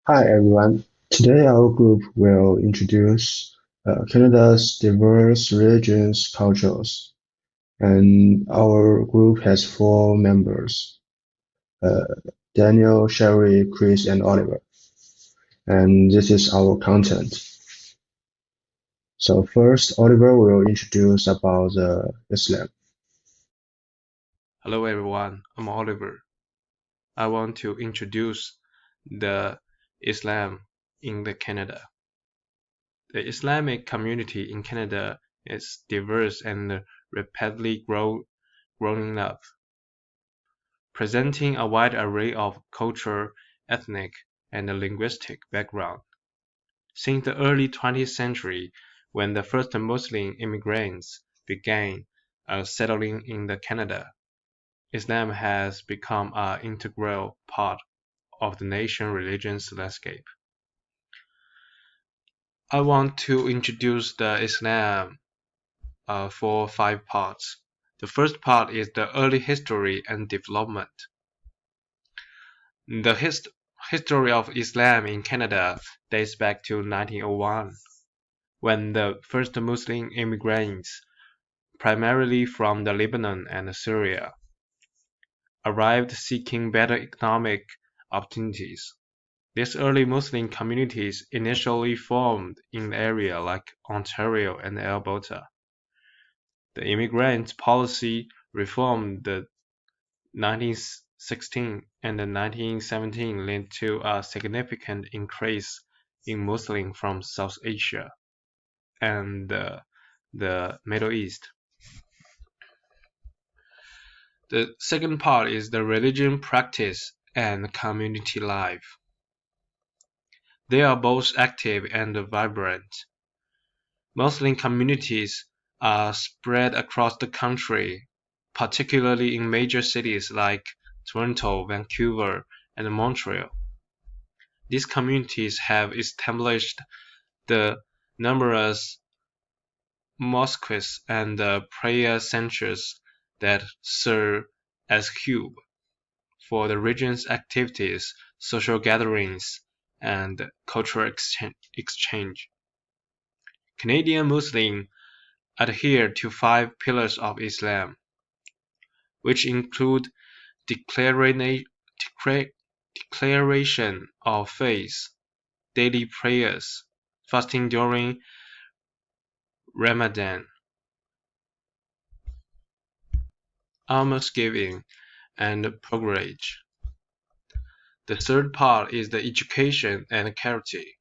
Hi everyone. Today our group will introduce Canada's diverse religions, cultures, and our group has four members: uh, Daniel, Sherry, Chris, and Oliver. And this is our content. So first, Oliver will introduce about Islam. Hello everyone, I'm Oliver. I want to introduce the Islam in the Canada. The Islamic community in Canada is diverse and rapidly growing up, presenting a wide array of cultural, ethnic, and linguistic background. Since the early 20th century, when the first Muslim immigrants began settling in the Canada, Islam has become an integral part of the nation's religious landscape. I want to introduce the Islam for five parts. The first part is the early history and development. The history of Islam in Canada dates back to 1901, when the first Muslim immigrants, primarily from the Lebanon and Syria, arrived seeking better economic opportunities. These early Muslim communities initially formed in areas like Ontario and Alberta. The immigrant policy reform the 1916 and the 1917 led to a significant increase in Muslims from South Asia and the Middle East. The second part is the religion practice and community life. They are both active and vibrant. Muslim communities are spread across the country, particularly in major cities like Toronto, Vancouver, and Montreal. These communities have established the numerous mosques and prayer centers that serve as hubs for the region's activities, social gatherings, and cultural exchange. Canadian Muslims adhere to five pillars of Islam, which include declaration of faith, daily prayers, fasting during Ramadan, almsgiving, and pilgrimage. The third part is the education and charity.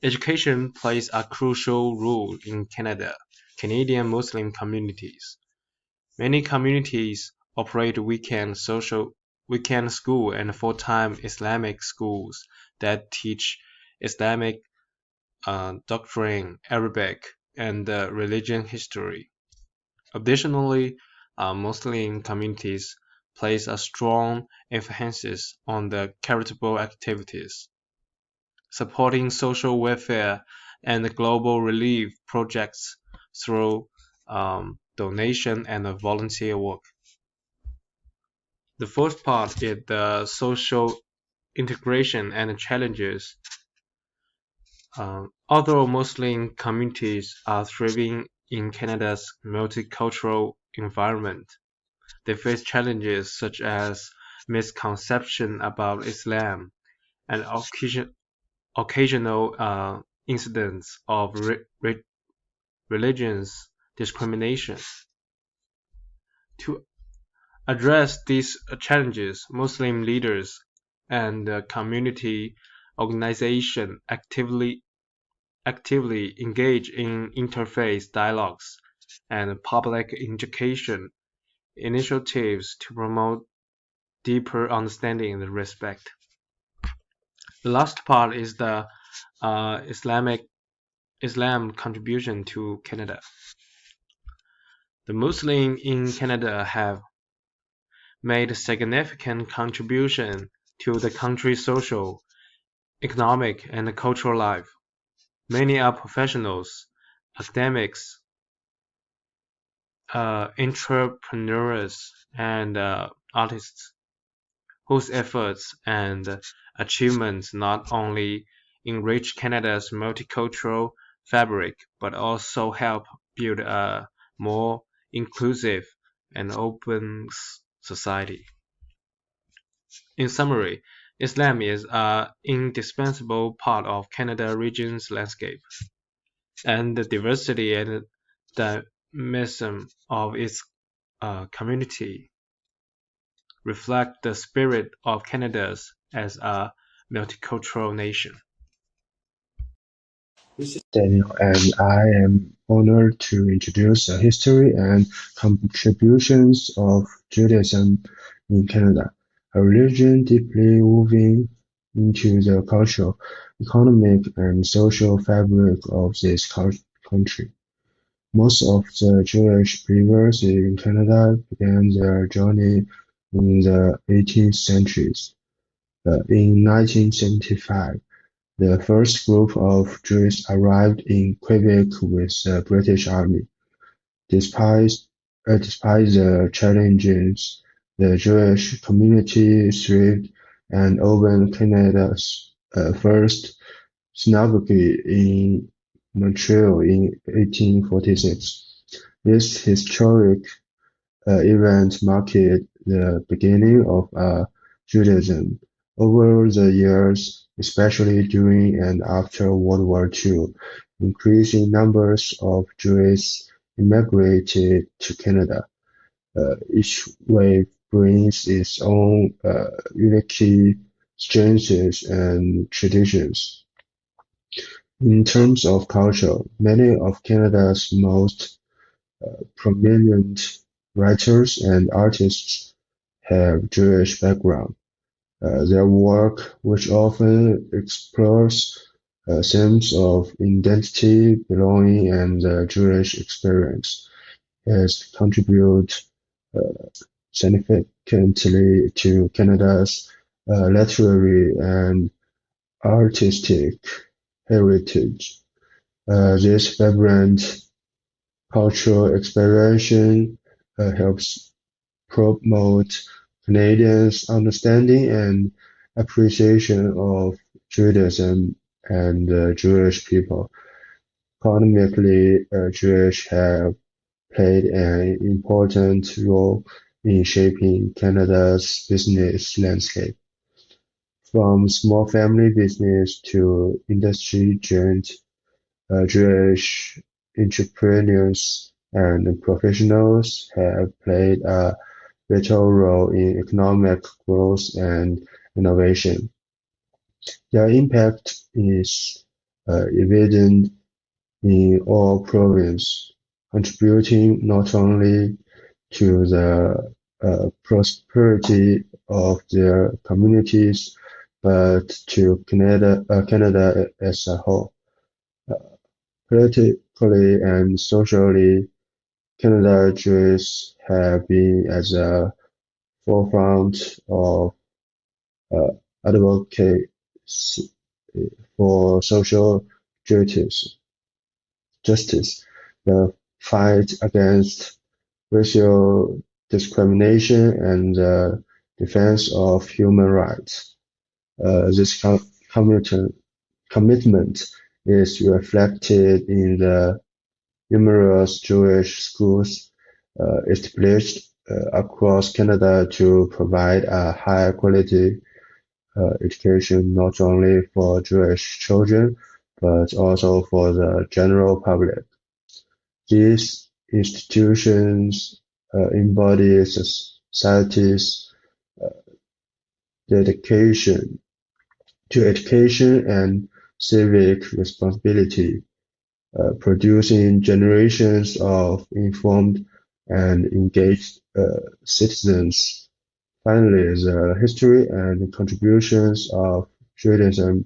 Education plays a crucial role in Canadian Muslim communities. Many communities operate weekend school and full-time Islamic schools that teach Islamic doctrine, Arabic, and religion history. Additionally, Muslim communities place a strong emphasis on the charitable activities, supporting social welfare and global relief projects through donation and volunteer work. The fourth part is the social integration and challenges. Although Muslim communities are thriving in Canada's multicultural environment, they face challenges such as misconception about Islam and occasional incidents of religious discrimination. To address these challenges, Muslim leaders and community organizations actively engage in interfaith dialogues and public education initiatives to promote deeper understanding and respect. The last part is the Islam contribution to Canada. The Muslims in Canada have made a significant contribution to the country's social, economic, and cultural life. Many are professionals, academics, entrepreneurs, and artists whose efforts and achievements not only enrich Canada's multicultural fabric but also help build a more inclusive and open society. In summary, Islam is an indispensable part of Canada region's landscape, and the diversity and dynamism of its community reflect the spirit of Canada as a multicultural nation. This is Daniel, and I am honored to introduce the history and contributions of Judaism in Canada, a religion deeply woven into the cultural, economic, and social fabric of this country. Most of the Jewish believers in Canada began their journey in the 18th century. In 1975, the first group of Jews arrived in Quebec with the British Army. Despite the challenges, the Jewish community thrived and opened Canada's first synagogue in Montreal in 1846. This historic event marked the beginning of Judaism. Over the years, especially during and after World War II, increasing numbers of Jews immigrated to Canada. Each wave brings its own unique strengths and traditions. In terms of culture, many of Canada's most prominent writers and artists have Jewish background. Their work, which often explores themes of identity, belonging, and the Jewish experience, has contributed significantly to Canada's literary and artistic heritage. This vibrant cultural exploration helps promote Canadians' understanding and appreciation of Judaism and the Jewish people. Economically, Jewish have played an important role in shaping Canada's business landscape. From small family business to industry giants, Jewish entrepreneurs and professionals have played a vital role in economic growth and innovation. Their impact is evident in all provinces, contributing not only to the prosperity of their communities, but to Canada as a whole. Politically and socially, Canada Jews have been at the forefront of uh, advocacy for social justice, the fight against racial discrimination, and the defense of human rights. This commitment is reflected in the numerous Jewish schools established across Canada to provide a high-quality education not only for Jewish children, but also for the general public. These institutions embody society's dedication to education and civic responsibility, producing generations of informed and engaged citizens. Finally, the history and contributions of Judaism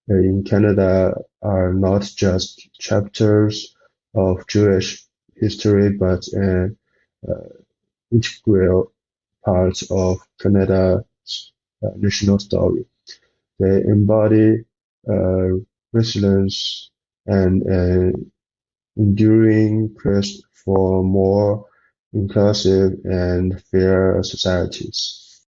in Canada are not just chapters of Jewish history, but an integral part of Canada's national story. They embody uh, resilience and an enduring quest for more inclusive and fair societies.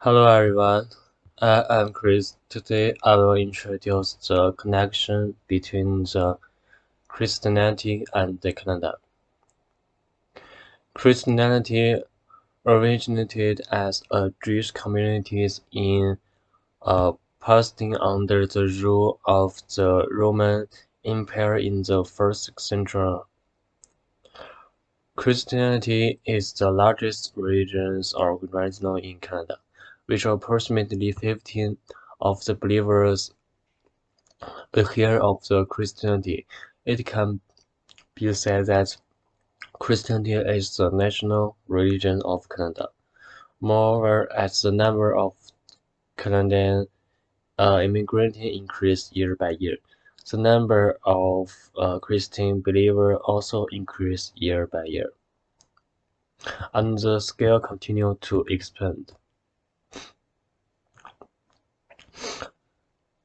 Hello everyone, I'm Chris. Today I will introduce the connection between the Christianity and the Canada. Christianity originated as a Jewish community in Palestine under the rule of the Roman Empire in the 1st century. Christianity is the largest religious organization in Canada, with approximately 15 of the believers adhere of the Christianity. It can be said that Christianity is the national religion of Canada. Moreover, as the number of Canadian immigrants increased year by year, the number of Christian believers also increased year by year, and the scale continued to expand.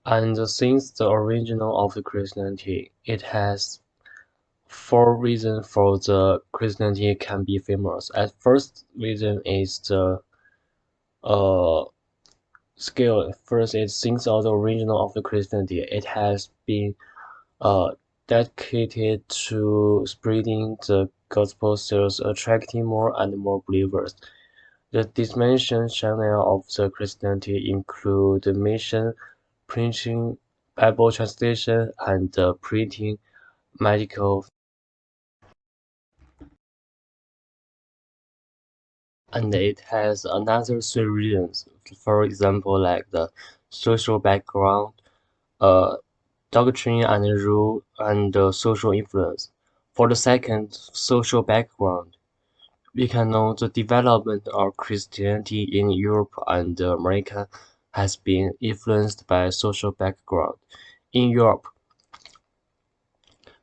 And since the original of the Christianity, it has four reasons for the Christianity can be famous. At first reason is the uh scale. First is since the original of the Christianity, it has been dedicated to spreading the gospel sales, attracting more and more believers. The dimension channel of the Christianity include mission, preaching, Bible translation, and printing medical. And it has another three reasons. For example, like the social background, uh, doctrine and rule, and social influence. For the second, social background, we can know the development of Christianity in Europe and America has been influenced by social background. In Europe,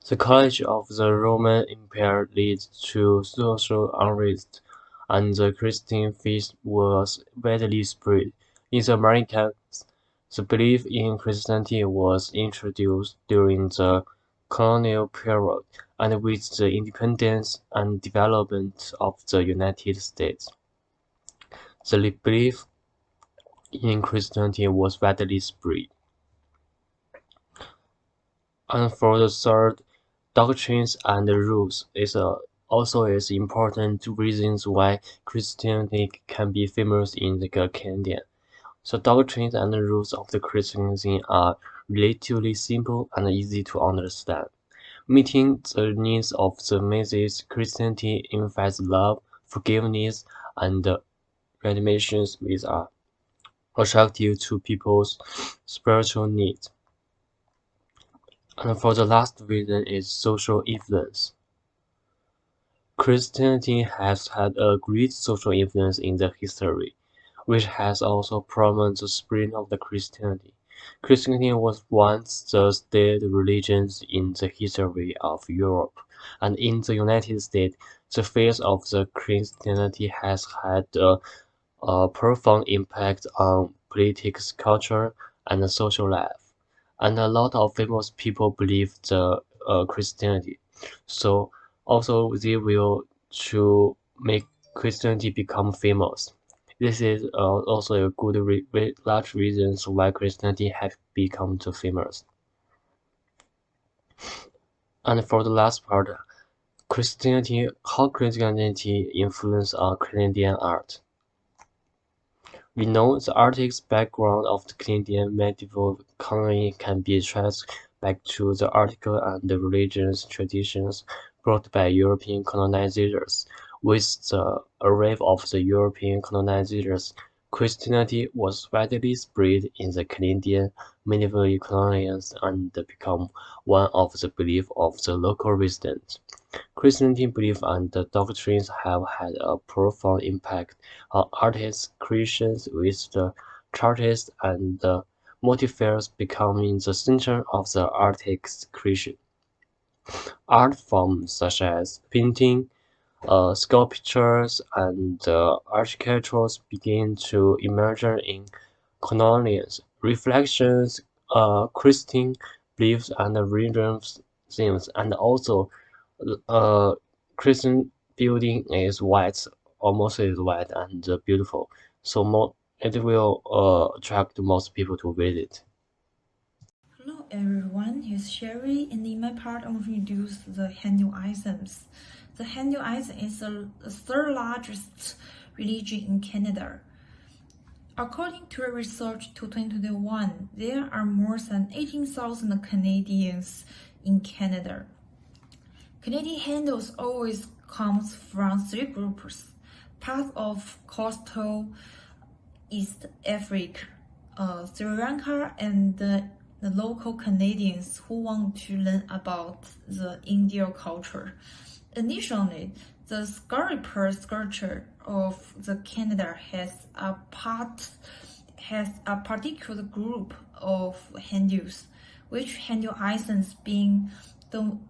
the collapse of the Roman Empire led to social unrest, and the Christian faith was widely spread. In the Americas, the belief in Christianity was introduced during the colonial period and with the independence and development of the United States. The belief in Christianity was widely spread. And for the third, doctrines and rules is also is important reasons why Christianity can be famous in the Canada. The doctrines and rules of the Christianity are relatively simple and easy to understand. Meeting the needs of the masses, Christianity emphasizes love, forgiveness, and redemption which are attractive to people's spiritual needs. And for the last reason is social influence. Christianity has had a great social influence in the history, which has also promoted the spread of the Christianity. Christianity was once the state religion in the history of Europe, and in the United States, the faith of the Christianity has had a profound impact on politics, culture, and social life. And a lot of famous people believe the Christianity. So also they will to make Christianity become famous. This is also a good large reasons why Christianity have become so famous. And for the last part, Christianity, how Christianity influence our Canadian art. We know the artistic background of the Canadian medieval colony can be traced back to the article and the religious traditions brought by European colonizers. With the arrival of the European colonizers, Christianity was widely spread in the Canadian medieval colonies and became one of the beliefs of the local residents. Christianity beliefs and doctrines have had a profound impact on artists' creations, with the chartists and the motifers becoming the center of the artist's creation. Art forms such as painting, sculptures, and architecture begin to emerge in colonials. Reflections, Christian beliefs and religious themes, and also uh, Christian building is white, almost is white and beautiful. So more it will attract most people to visit. Hello everyone, here's Sherry, and in my part I will introduce the Hinduisms. The Hinduism is the third largest religion in Canada. According to a research to 2021, there are more than 18,000 Canadians in Canada. Canadian Hindus always comes from three groups, part of coastal East Africa, Sri Lanka, and the local Canadians who want to learn about the Indian culture. Additionally, the Scarpa culture of the Canada has a particular group of Hindus, which Hinduisms being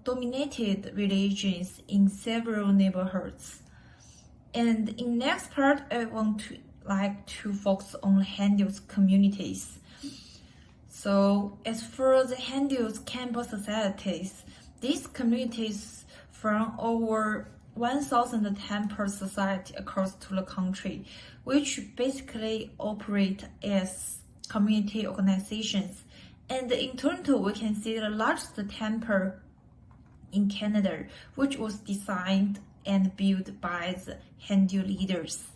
dominated religions in several neighborhoods. And in next part, I want to focus on Hindus communities. So as for the Hindus campus societies, these communities from over 1,000 temple society across to the country, which basically operate as community organizations. And in Toronto, we can see the largest temple in Canada, which was designed and built by the Hindu leaders.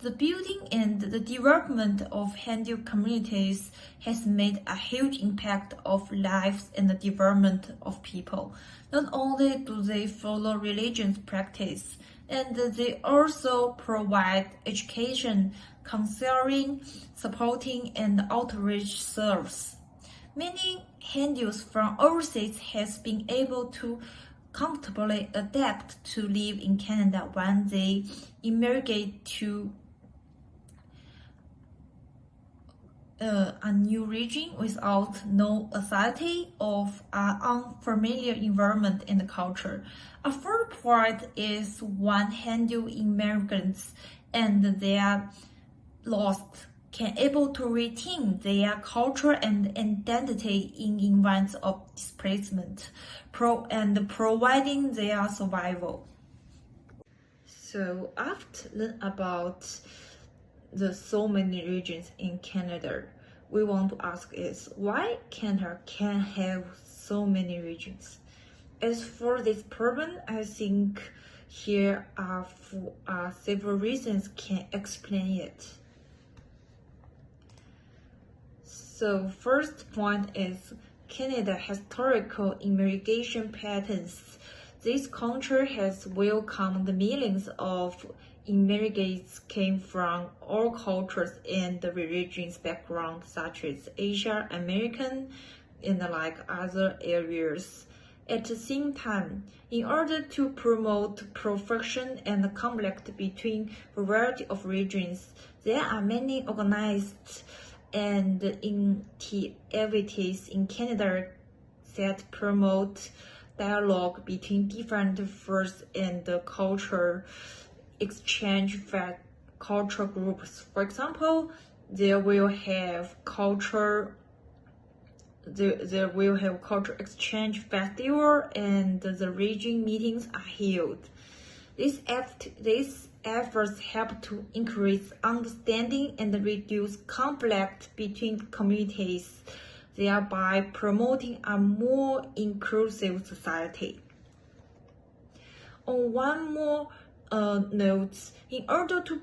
The building and the development of Hindu communities has made a huge impact of lives and the development of people. Not only do they follow religious practice, and they also provide education, counseling, supporting, and outreach service. Many Hindus from overseas has been able to comfortably adapt to live in Canada when they immigrate to a new region without no authority of an unfamiliar environment and culture. A third point is when Hindu immigrants and their lost can able to retain their culture and identity in events of displacement, and providing their survival. So after learning about the so many regions in Canada, we want to ask is why Canada can have so many regions? As for this problem, I think here are several reasons can explain it. So first point is Canada historical immigration patterns. This country has welcomed millions of immigrants came from all cultures and religions backgrounds such as Asia, American, and other areas. At the same time, in order to promote perfection and conflict between variety of regions, there are many organized and activities in Canada that promote dialogue between different first and culture exchange cultural groups. For example, there will have culture exchange festival and the region meetings are held. These efforts help to increase understanding and reduce conflict between communities, thereby promoting a more inclusive society. On one more note, in order to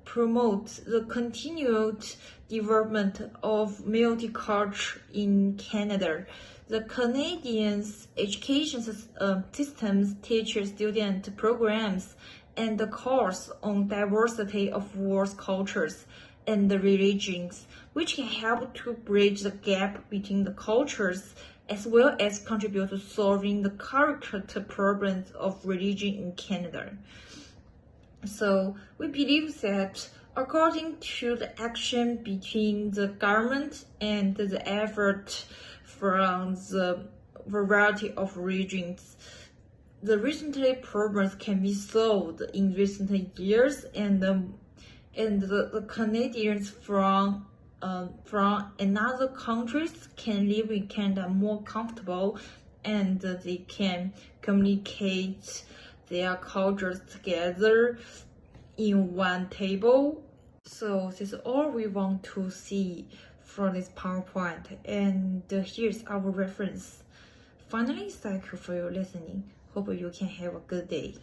promote the continued development of multicultural in Canada, the Canadian education systems teaches student programs and the course on diversity of world cultures and religions, which can help to bridge the gap between the cultures as well as contribute to solving the current problems of religion in Canada. So we believe that according to the action between the government and the effort from the variety of regions, the recently problems can be solved in recent years, and the Canadians from another countries can live in Canada more comfortable, and they can communicate their cultures together in one table. So this is all we want to see from this PowerPoint, and here's our reference. Finally, thank you for your listening. Hope you can have a good day.